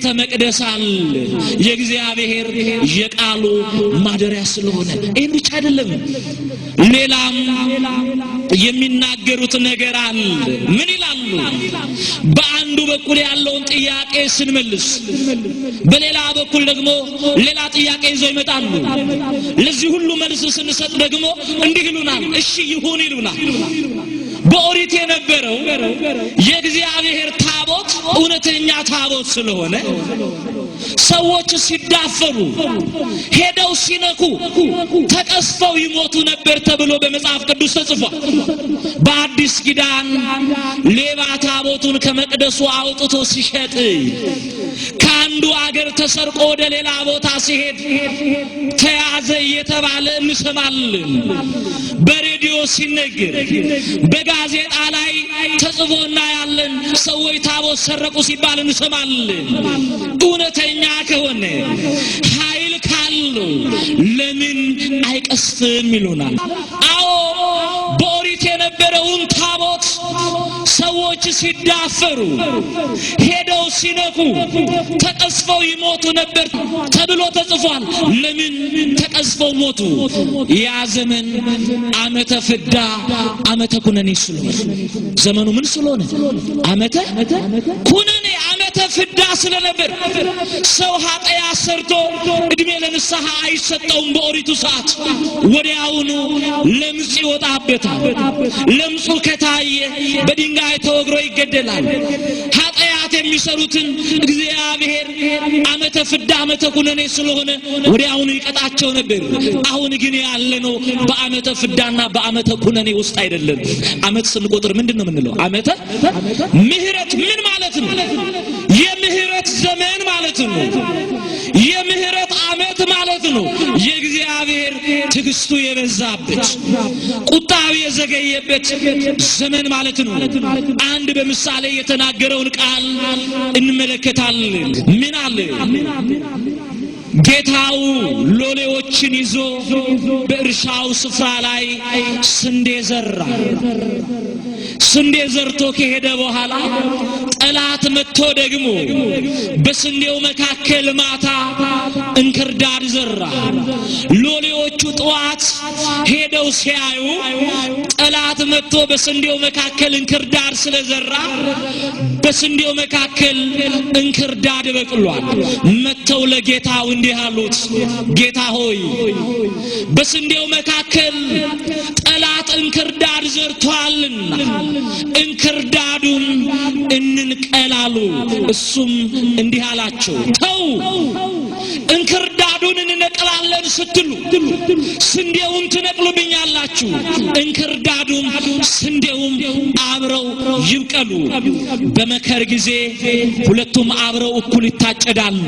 ቤተ መቅደስ አለ የእግዚአብሔር የቃሉ ማደሪያ ስለሆነ። ይሄን ብቻ አይደለም ሌላም የሚናገሩት ነገር አለ። ምን ይላሉ? በአንዱ በኩል ያለውን ጥያቄ ስንመልስ በሌላ በኩል ደግሞ ሌላ ጥያቄ ይዘው ይመጣሉ። ለዚህ ሁሉ መልስ ስንሰጥ ደግሞ እንዲህ ይሉናል፣ እሺ ይሁን ይሉናል። በኦሪት የነበረው የእግዚአብሔር ታቦት እውነተኛ ታቦት ስለሆነ ሰዎች ሲዳፈሩ ሄደው ሲነኩ ተቀስፈው ይሞቱ ነበር ተብሎ በመጽሐፍ ቅዱስ ተጽፏል። በአዲስ ኪዳን ሌባ ታቦቱን ከመቅደሱ አውጥቶ ሲሸጥ ከአንዱ አገር ተሰርቆ ወደ ሌላ ቦታ ሲሄድ ተያዘ እየተባለ እንሰማለን። በሬዲዮ ሲነገር በጋዜጣ ላይ ተጽፎ እናያለን። ሰዎች ታቦት ሰረቁ ሲባል እንሰማለን። እውነተኛ ከሆነ ኃይል ካለው ለምን አይቀስፍም ይሉናል። አዎ በኦሪት የነበረውን ታቦት ሰዎች ሲዳፈሩ ሄደው ሲነኩ ተቀስፈው ይሞቱ ነበር ተብሎ ተጽፏል። ለምን ተቀስፈው ሞቱ? ያ ዘመን ዓመተ ፍዳ ዓመተ ኩነኔ ስለሆነ። ዘመኑ ምን ስለሆነ? ዓመተ ኩነኔ ዓመተ ፍዳ ስለነበር ሰው ኃጢአት ሰርቶ እድሜ ለንስሐ አይሰጠውም። በኦሪቱ ሰዓት ወዲያውኑ ለምጽ ይወጣበታል። ለምጹ ከታየ በድንጋይ ተወግሮ ይገደላል። ኃጢአት የሚሰሩትን እግዚአብሔር ዓመተ ፍዳ ዓመተ ኩነኔ ስለሆነ ወዲያውኑ ይቀጣቸው ነበር። አሁን ግን ያለነው በዓመተ ፍዳና በዓመተ ኩነኔ ውስጥ አይደለም። ዓመት ስንቆጥር ምንድነው የምንለው? ዓመተ ምህረት ምን ማለት ነው? የምህረት ዘመን ማለት ነው። የምህረት ዓመት ማለት ነው። የእግዚአብሔር ትዕግስቱ የበዛበት ቁጣው የዘገየበት ዘመን ማለት ነው። አንድ በምሳሌ የተናገረውን ቃል እንመለከታለን። ምን አለ? ጌታው ሎሌዎችን ይዞ በእርሻው ስፍራ ላይ ስንዴ ዘራ። ስንዴ ዘርቶ ከሄደ በኋላ ጠላት መጥቶ ደግሞ በስንዴው መካከል ማታ እንክርዳድ ዘራ። ሎሌዎቹ ጠዋት ሄደው ሲያዩ ጠላት መጥቶ በስንዴው መካከል እንክርዳድ ስለዘራ በስንዴው መካከል እንክርዳድ በቅሏል። መጥተው ለጌታው እንዲህ አሉት፣ ጌታ ሆይ በስንዴው መካከል ጠላት እንክርዳድ ዘርቷልና እንክርዳዱን እንንቀላሉ። እሱም እንዲህ አላቸው፣ ተው እንክርዳዱን እንነቅላለን ስትሉ ስንዴውን ትነቅሉብኛላችሁ። እንክርዳዱም ስንዴውም አብረው ይብቀሉ። በመከር ጊዜ ሁለቱም አብረው እኩል ይታጨዳሉ።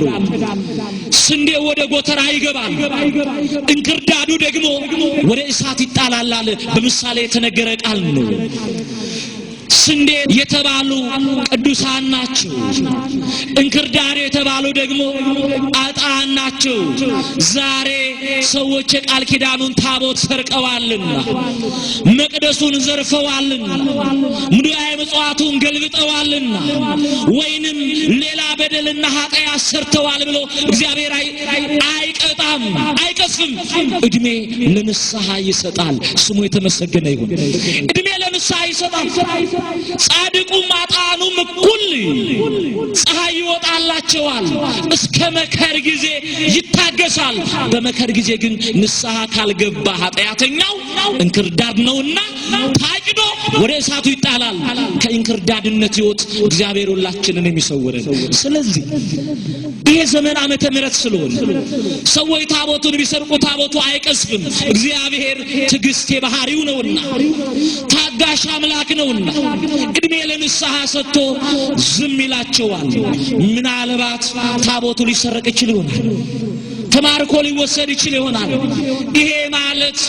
ስንዴው ወደ ጎተራ ይገባል፣ እንክርዳዱ ደግሞ ወደ እሳት ይጣላል። በምሳሌ የተነገረ ቃል ነው። ስንዴ የተባሉ ቅዱሳን ናቸው። እንክርዳድ የተባሉ ደግሞ አጣን ናቸው። ዛሬ ሰዎች የቃል ኪዳኑን ታቦት ሰርቀዋልና መቅደሱን ዘርፈዋልና ሙዳየ ምጽዋቱን ገልብጠዋልና ወይንም ሌላ በደልና ኃጢአት ሰርተዋል ብሎ እግዚአብሔር አይቀጣም፣ አይቀስፍም። እድሜ ለንስሐ ይሰጣል። ስሙ የተመሰገነ ይሁን። እድሜ ለንስሐ ይሰጣል። ጻድቁም አጣኑም እኩል ፀሐይ ይወጣላቸዋል። እስከ መከር ጊዜ ይታገሳል። በመከር ጊዜ ግን ንስሐ ካልገባ ኃጢአተኛው እንክርዳድ ነውና ታጭዶ ወደ እሳቱ ይጣላል። ከእንክርዳድነት ሕይወት እግዚአብሔር ሁላችንን የሚሰውረን። ስለዚህ ይሄ ዘመን ዓመተ ምሕረት ስለሆነ ሰዎች ታቦቱን ቢሰርቁ ታቦቱ አይቀስፍም። እግዚአብሔር ትዕግስት የባህሪው ነውና ታጋሽ አምላክ ነውና እድሜ ለንስሐ ሰጥቶ ዝም ይላቸዋል። ምናልባት ታቦቱ ሊሰረቅ ይችል ይሆናል፣ ተማርኮ ሊወሰድ ይችል ይሆናል። ይሄ ማለት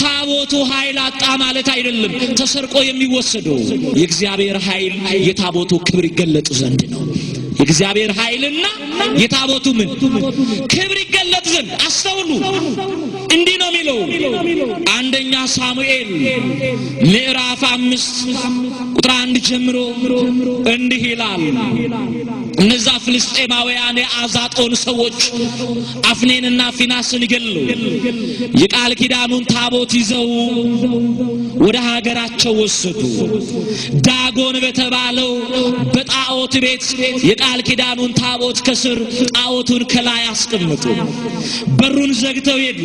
ታቦቱ ኃይል አጣ ማለት አይደለም። ተሰርቆ የሚወሰደው የእግዚአብሔር ኃይል የታቦቱ ክብር ይገለጥ ዘንድ ነው። የእግዚአብሔር ኃይልና የታቦቱ ምን ክብር ይገለጥ ዘንድ አስተውሉ። እንዲህ ነው የሚለው አንደኛ ሳሙኤል ምዕራፍ 5 ቁጥር 1 ጀምሮ እንዲህ ይላል። እነዛ ፍልስጤማውያን የአዛጦን ሰዎች አፍኔንና ፊናስን ገሉ። የቃል ኪዳኑን ታቦት ይዘው ወደ ሀገራቸው ወሰዱ። ዳጎን በተባለው በጣዖት ቤት የቃል ኪዳኑን ታቦት ከስር ጣዖቱን ከላይ አስቀመጡ። በሩን ዘግተው ሄዱ።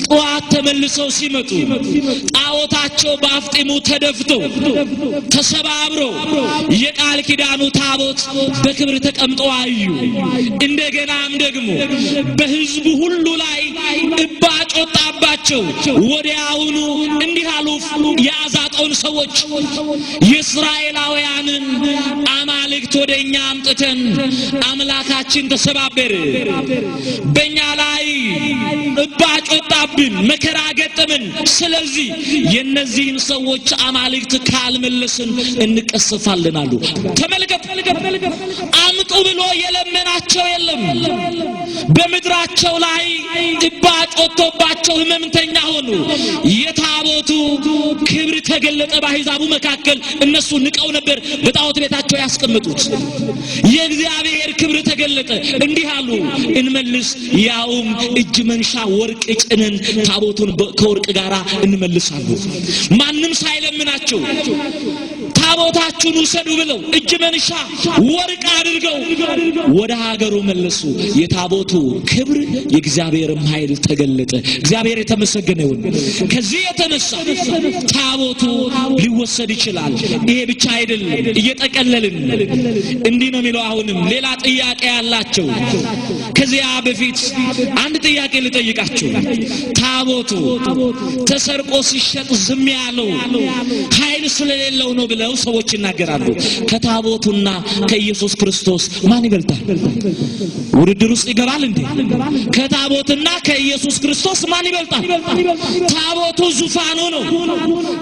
ጠዋት ተመልሰው ሲመጡ ጣዖታቸው በአፍጢሙ ተደፍቶ ተሰባብሮ የቃል ኪዳኑ ታቦት በክብር ተቀምጦ አዩ። እንደገናም ደግሞ በሕዝቡ ሁሉ ላይ እባጭ ወጣባቸው። ወዲያውኑ እንዲህ አሉ የአዛጦን ሰዎች የእስራኤላውያንን አማልክት ወደኛ አምጥተን አምላካችን ተሰባበረ፣ በእኛ ላይ እባጭ ወጣብን፣ መከራ ገጠመን። ስለዚህ የነዚህን ሰዎች አማልክት ካልመለስን እንቀሰፋለን አሉ። ተመልከቱ፣ አምጡ ብሎ የለመናቸው የለም። በምድራቸው ላይ እባጭ ወጥቶባቸው ህመምተኛ ሆኑ። የታቦቱ ክብር ተገለጠ። በአሕዛቡ መካከል እነሱ ንቀው ነበር በጣዖት ቤታቸው ያስቀምጡት። የእግዚአብሔር ክብር ተገለጠ። እንዲህ አሉ እንመልስ፣ ያውም እጅ መንሻ ወርቅ ጭነን ታቦቱን ከወርቅ ጋር እንመልሳለን። ማንም ሳይለምናቸው ታቦታችሁን ውሰዱ ብለው እጅ መንሻ ወርቅ አድርገው ወደ ሀገሩ መለሱ። የታቦቱ ክብር የእግዚአብሔርም ኃይል ተገለጠ። እግዚአብሔር የተመሰገነ ይሁን። ከዚህ የተነሳ ታቦቱ ሊወሰድ ይችላል። ይሄ ብቻ አይደለም፣ እየጠቀለልን እንዲህ ነው የሚለው። አሁንም ሌላ ጥያቄ ያላቸው ከዚያ በፊት አንድ ጥያቄ ልጠይቃችሁ። ታቦቱ ተሰርቆ ሲሸጥ ዝም ያለው ኃይል ስለሌለው ነው ብለው ሰዎች ይናገራሉ። ከታቦቱና ከኢየሱስ ክርስቶስ ማን ይበልጣል? ውድድር ውስጥ ይገባል እንዴ? ከታቦትና ከኢየሱስ ክርስቶስ ማን ይበልጣል? ታቦቱ ዙፋኑ ነው።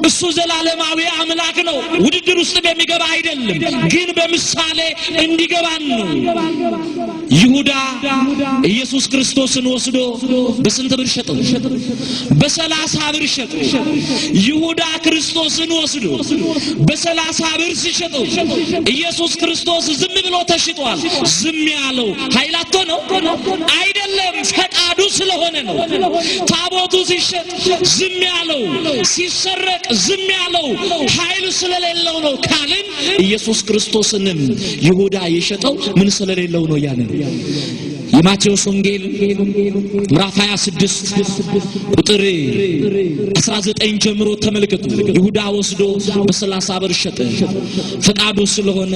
እሱ ዘላለማዊ አምላክ ነው። ውድድር ውስጥ የሚገባ አይደለም፣ ግን በምሳሌ እንዲገባን ነው። ይሁዳ ኢየሱስ ክርስቶስን ወስዶ በስንት ብር ሸጠው? በ30 ብር ሸጠው። ይሁዳ ክርስቶስን ወስዶ በ30 ብር ሲሸጠው ኢየሱስ ክርስቶስ ዝም ብሎ ተሽጧል። ዝም ያለው ኃይላቶ ነው አይደለም፣ ፈቃዱ ስለሆነ ነው። ታቦቱ ሲሸጥ ዝም ያለው፣ ሲሰረቅ ዝም ያለው ኃይል ስለሌለው ነው ካልን ኢየሱስ ክርስቶስንም ይሁዳ የሸጠው ምን ስለሌለው ነው ያለ የማቴዎስ ወንጌል ምዕራፍ 26 ቁጥር 19 ጀምሮ ተመልከቱ። ይሁዳ ወስዶ በ30 ብር ሸጠ። ፈቃዱ ስለሆነ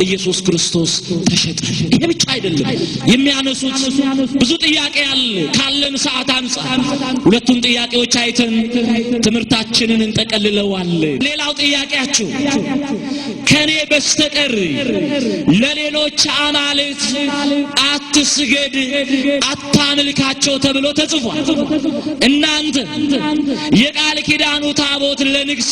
ኢየሱስ ክርስቶስ ተሸጠ። ይሄ ብቻ አይደለም የሚያነሱት ብዙ ጥያቄ አለ። ካለን ሰዓት አንፃር ሁለቱን ጥያቄዎች አይተን ትምህርታችንን እንጠቀልለዋለን። ሌላው ጥያቄያችሁ ከኔ በስተቀር ለሌሎች አማልክት አትስገድ፣ አታምልካቸው ተብሎ ተጽፏል። እናንተ የቃል ኪዳኑ ታቦት ለንግስ